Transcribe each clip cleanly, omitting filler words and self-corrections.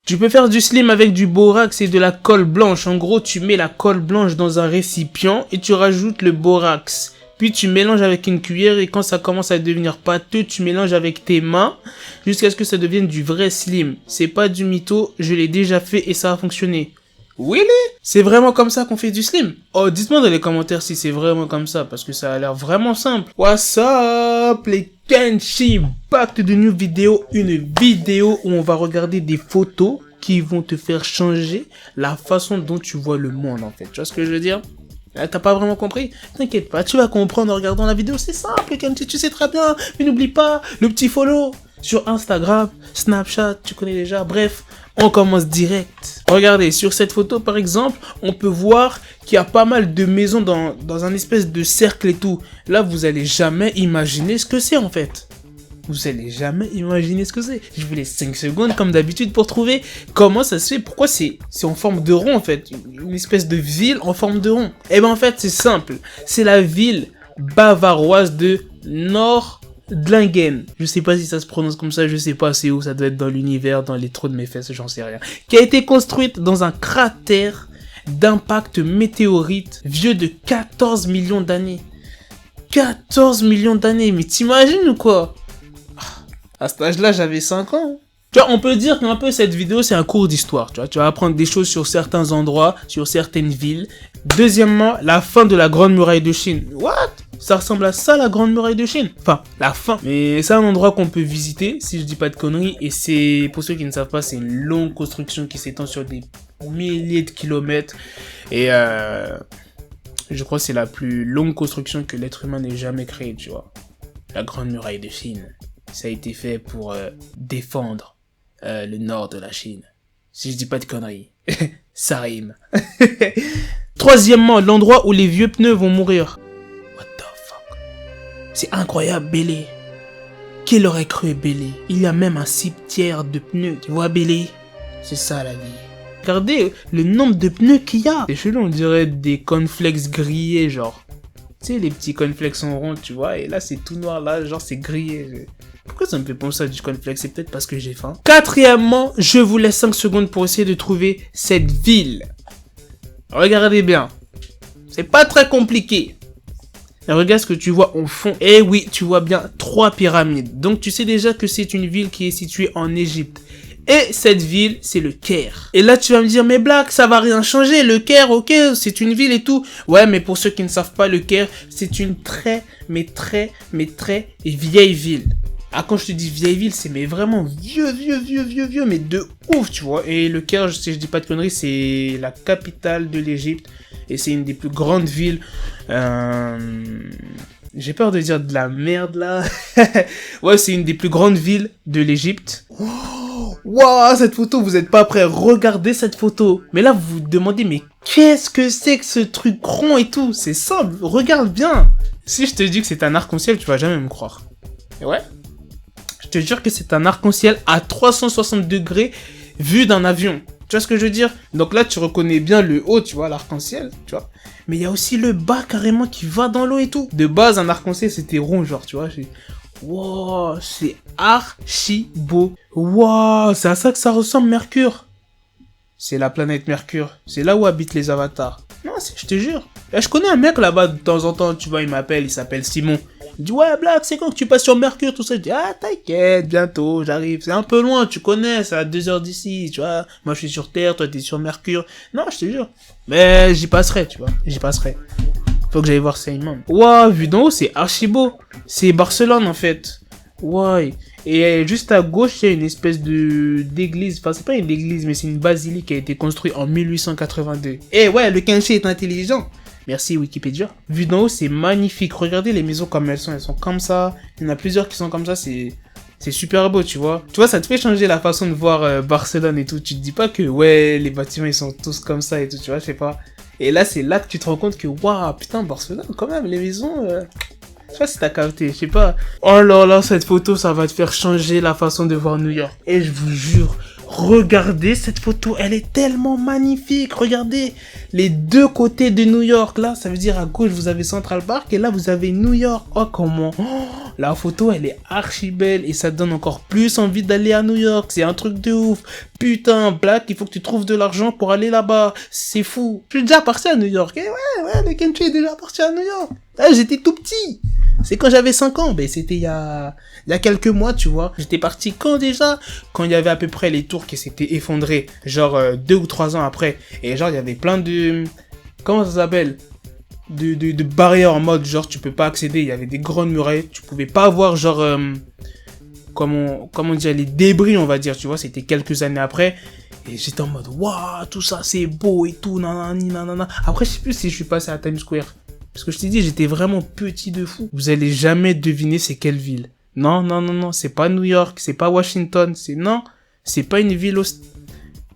Tu peux faire du slim avec du borax et de la colle blanche. En gros, tu mets la colle blanche dans un récipient et tu rajoutes le borax. Puis tu mélanges avec une cuillère et quand ça commence à devenir pâteux, tu mélanges avec tes mains jusqu'à ce que ça devienne du vrai slim. C'est pas du mytho, je l'ai déjà fait et ça a fonctionné. Oui, c'est vraiment comme ça qu'on fait du slim. Oh, dites-moi dans les commentaires si c'est vraiment comme ça parce que ça a l'air vraiment simple. What's up les Kenshi, back to the new vidéo, une vidéo où on va regarder des photos qui vont te faire changer la façon dont tu vois le monde en fait. Tu vois ce que je veux dire? T'as pas vraiment compris? T'inquiète pas, tu vas comprendre en regardant la vidéo, c'est simple Kenshi, tu sais très bien. Mais n'oublie pas le petit follow sur Instagram, Snapchat, tu connais déjà, bref. On commence direct. Regardez, sur cette photo par exemple, on peut voir qu'il y a pas mal de maisons dans un espèce de cercle et tout. Là, vous allez jamais imaginer ce que c'est en fait. Vous allez jamais imaginer ce que c'est. Je vous laisse 5 secondes comme d'habitude pour trouver comment ça se fait. Pourquoi c'est en forme de rond en fait. Une espèce de ville en forme de rond. Et ben en fait c'est simple. C'est la ville bavaroise de Nordlingen. Je sais pas si ça se prononce comme ça, je sais pas c'est où, ça doit être dans l'univers, dans les trous de mes fesses, j'en sais rien. Qui a été construite dans un cratère d'impact météorite vieux de 14 millions d'années. 14 millions d'années, mais t'imagines ou quoi? À cet âge-là, j'avais 5 ans. Tu vois, on peut dire qu'un peu cette vidéo, c'est un cours d'histoire. Tu vas apprendre des choses sur certains endroits, sur certaines villes. Deuxièmement, la fin de la Grande Muraille de Chine. What? Ça ressemble à ça, la Grande Muraille de Chine. Enfin, la fin. Mais c'est un endroit qu'on peut visiter, si je dis pas de conneries. Et c'est, pour ceux qui ne savent pas, c'est une longue construction qui s'étend sur des milliers de kilomètres. Et je crois que c'est la plus longue construction que l'être humain n'ait jamais créée, tu vois. La Grande Muraille de Chine. Ça a été fait pour défendre le nord de la Chine. Si je dis pas de conneries. Ça rime. Troisièmement, l'endroit où les vieux pneus vont mourir. What the fuck? C'est incroyable, Bélé. Qui l'aurait cru, Bélé? Il y a même un cimetière de pneus. Tu vois, Bélé? C'est ça la vie. Regardez le nombre de pneus qu'il y a. C'est chelou, on dirait des cornflakes grillés, genre. Tu sais, les petits cornflakes en rond, tu vois. Et là, c'est tout noir, là, genre, c'est grillé. Pourquoi ça me fait penser à du cornflakes? C'est peut-être parce que j'ai faim. Quatrièmement, je vous laisse 5 secondes pour essayer de trouver cette ville. Regardez bien. C'est pas très compliqué. Et regarde ce que tu vois au fond. Eh oui, tu vois bien 3 pyramides. Donc, tu sais déjà que c'est une ville qui est située en Égypte. Et cette ville, c'est le Caire. Et là, tu vas me dire, mais Black, ça va rien changer. Le Caire, ok, c'est une ville et tout. Ouais, mais pour ceux qui ne savent pas, le Caire, c'est une très vieille ville. Ah, quand je te dis vieille ville, c'est mais vraiment vieux, mais de ouf, tu vois. Et le Caire, si je dis pas de conneries, c'est la capitale de l'Égypte. Et c'est une des plus grandes villes. J'ai peur de dire de la merde, là. Ouais, c'est une des plus grandes villes de l'Égypte. Waouh, cette photo, vous êtes pas prêts. Regardez cette photo. Mais là, vous vous demandez, mais qu'est-ce que c'est que ce truc rond et tout? C'est simple, regarde bien. Si je te dis que c'est un arc-en-ciel, tu vas jamais me croire. Et ouais. Je te jure que c'est un arc-en-ciel à 360 degrés vu d'un avion. Tu vois ce que je veux dire? Donc là, tu reconnais bien le haut, tu vois, l'arc-en-ciel, tu vois. Mais il y a aussi le bas carrément qui va dans l'eau et tout. De base, un arc-en-ciel, c'était rond, genre, tu vois. Wow, c'est archi beau. Wow, c'est à ça que ça ressemble, Mercure. C'est la planète Mercure. C'est là où habitent les avatars. Non, je te jure. Et je connais un mec là-bas, de temps en temps, tu vois, il m'appelle, il s'appelle Simon. Il dit, ouais, Black, c'est quand que tu passes sur Mercure, tout ça? Je dis, ah, t'inquiète, bientôt, j'arrive. C'est un peu loin, tu connais, c'est à 2 heures d'ici, tu vois. Moi, je suis sur Terre, toi, t'es sur Mercure. Non, je te jure. Mais j'y passerai, tu vois. J'y passerai. Faut que j'aille voir Simon. Wow, vu d'en haut, c'est archi beau. C'est Barcelone, en fait. Ouais. Et juste à gauche, il y a une espèce d'église. Enfin, c'est pas une église, mais c'est une basilique qui a été construite en 1882. Et ouais, le Kenshi est intelligent. Merci Wikipédia. Vu d'en haut, c'est magnifique. Regardez les maisons comme elles sont comme ça. Il y en a plusieurs qui sont comme ça, c'est super beau, tu vois. Tu vois, ça te fait changer la façon de voir Barcelone et tout. Tu te dis pas que, ouais, les bâtiments, ils sont tous comme ça et tout, tu vois, je sais pas. Et là, c'est là que tu te rends compte que, waouh, putain, Barcelone, quand même, les maisons... Je sais pas si t'as capté, je sais pas. Oh là là, cette photo, ça va te faire changer la façon de voir New York. Et je vous jure, Regardez cette photo, elle est tellement magnifique. Regardez les deux côtés de New York. Là, ça veut dire à gauche, vous avez Central Park et là, vous avez New York. Oh, comment? Oh, la photo, elle est archi belle et ça donne encore plus envie d'aller à New York. C'est un truc de ouf. Putain, Black, il faut que tu trouves de l'argent pour aller là-bas. C'est fou. Je suis déjà parti à New York. Eh ouais, le Kenchi est déjà parti à New York. J'étais tout petit. C'est quand j'avais 5 ans, ben c'était il y a quelques mois, tu vois. J'étais parti quand déjà? Quand il y avait à peu près les tours qui s'étaient effondrées, genre 2 ou 3 ans après. Et genre il y avait plein de... Comment ça s'appelle? De barrières en mode genre tu peux pas accéder, il y avait des grandes murailles, tu pouvais pas voir genre... comment on dit, les débris on va dire, tu vois, c'était quelques années après. Et j'étais en mode waouh, tout ça c'est beau et tout, nanani nanana. Après je sais plus si je suis passé à Times Square. Parce que je t'ai dit, j'étais vraiment petit de fou. Vous allez jamais deviner c'est quelle ville. Non, non, non, non, c'est pas New York, c'est pas Washington, c'est pas une ville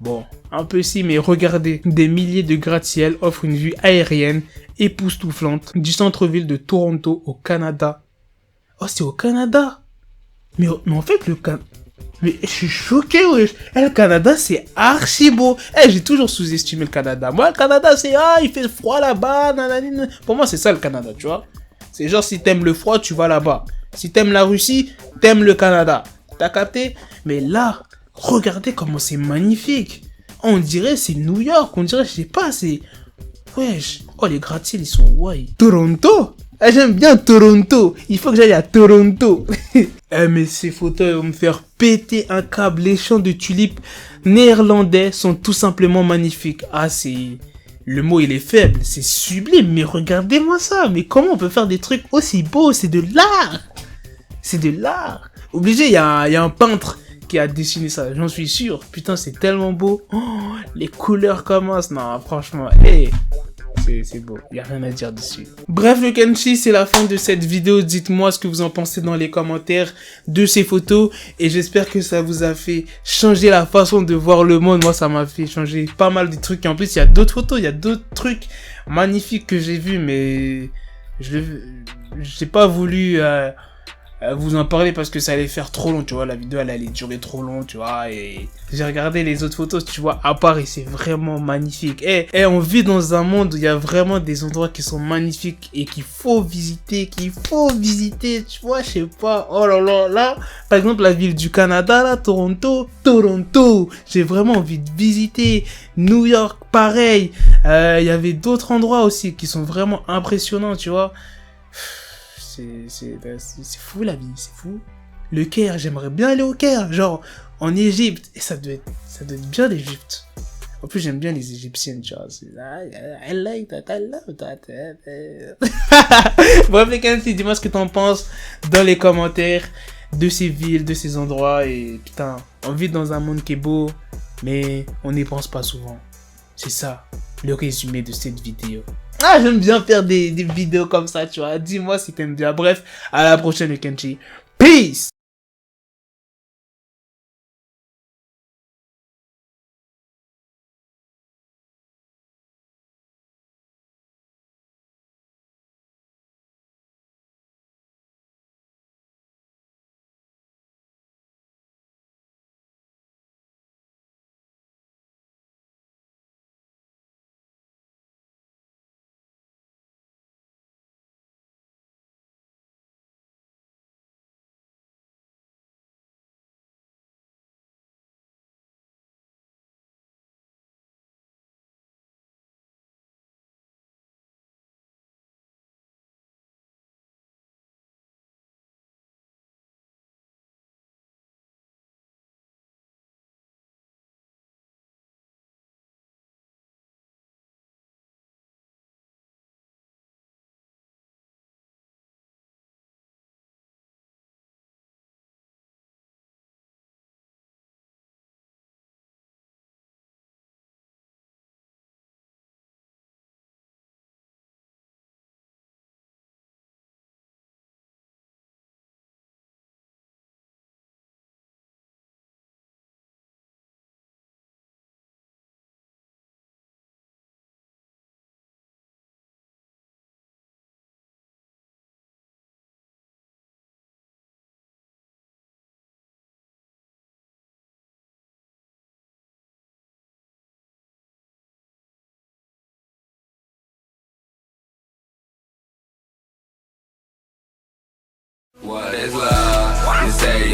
Bon, un peu si, mais regardez, des milliers de gratte-ciel offrent une vue aérienne époustouflante du centre-ville de Toronto au Canada. Oh, c'est au Canada? Mais en fait, mais je suis choqué, wesh. Le Canada, c'est archi beau. J'ai toujours sous-estimé le Canada. Moi, le Canada, c'est, il fait froid là-bas, nanana. Pour moi, c'est ça le Canada, tu vois. C'est genre, si t'aimes le froid, tu vas là-bas. Si t'aimes la Russie, t'aimes le Canada. T'as capté? Mais là, regardez comment c'est magnifique. On dirait c'est New York. On dirait, je sais pas, c'est... Wesh. Oh, les gratte-ciels, ils sont... Ouais. Toronto? J'aime bien Toronto. Il faut que j'aille à Toronto. Mais ces photos vont me faire péter un câble. Les champs de tulipes néerlandais sont tout simplement magnifiques. C'est... Le mot, il est faible. C'est sublime. Mais regardez-moi ça. Mais comment on peut faire des trucs aussi beaux? C'est de l'art. C'est de l'art. Obligé, il y a un peintre qui a dessiné ça. J'en suis sûr. Putain, c'est tellement beau. Oh, les couleurs commencent. Non, franchement. C'est beau, il n'y a rien à dire dessus. Bref, le Kenchi, c'est la fin de cette vidéo. Dites-moi ce que vous en pensez dans les commentaires de ces photos. Et j'espère que ça vous a fait changer la façon de voir le monde. Moi, ça m'a fait changer pas mal de trucs. Et en plus, il y a d'autres photos, il y a d'autres trucs magnifiques que j'ai vus. Mais je n'ai pas voulu vous en parler parce que ça allait faire trop long, tu vois. La vidéo, elle allait durer trop long, tu vois. Et j'ai regardé les autres photos, tu vois, à Paris, c'est vraiment magnifique. On vit dans un monde où il y a vraiment des endroits qui sont magnifiques et qu'il faut visiter, tu vois, je sais pas. Oh là là, là, par exemple, la ville du Canada, là, Toronto, j'ai vraiment envie de visiter. New York, pareil. Il y avait d'autres endroits aussi qui sont vraiment impressionnants, tu vois. C'est fou la vie, c'est fou. Le Caire, j'aimerais bien aller au Caire, genre en Égypte. Et ça doit être bien l'Égypte. En plus, j'aime bien les Égyptiennes, tu vois. I like that, I love that. Bref, les gars, dis-moi ce que t'en penses dans les commentaires de ces villes, de ces endroits. Et putain, on vit dans un monde qui est beau, mais on n'y pense pas souvent. C'est ça, le résumé de cette vidéo. J'aime bien faire des vidéos comme ça, tu vois. Dis-moi si t'aimes bien. Bref, à la prochaine, le Kenchi. Peace!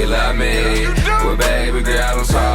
you love me. Well, baby girl, I'm sorry.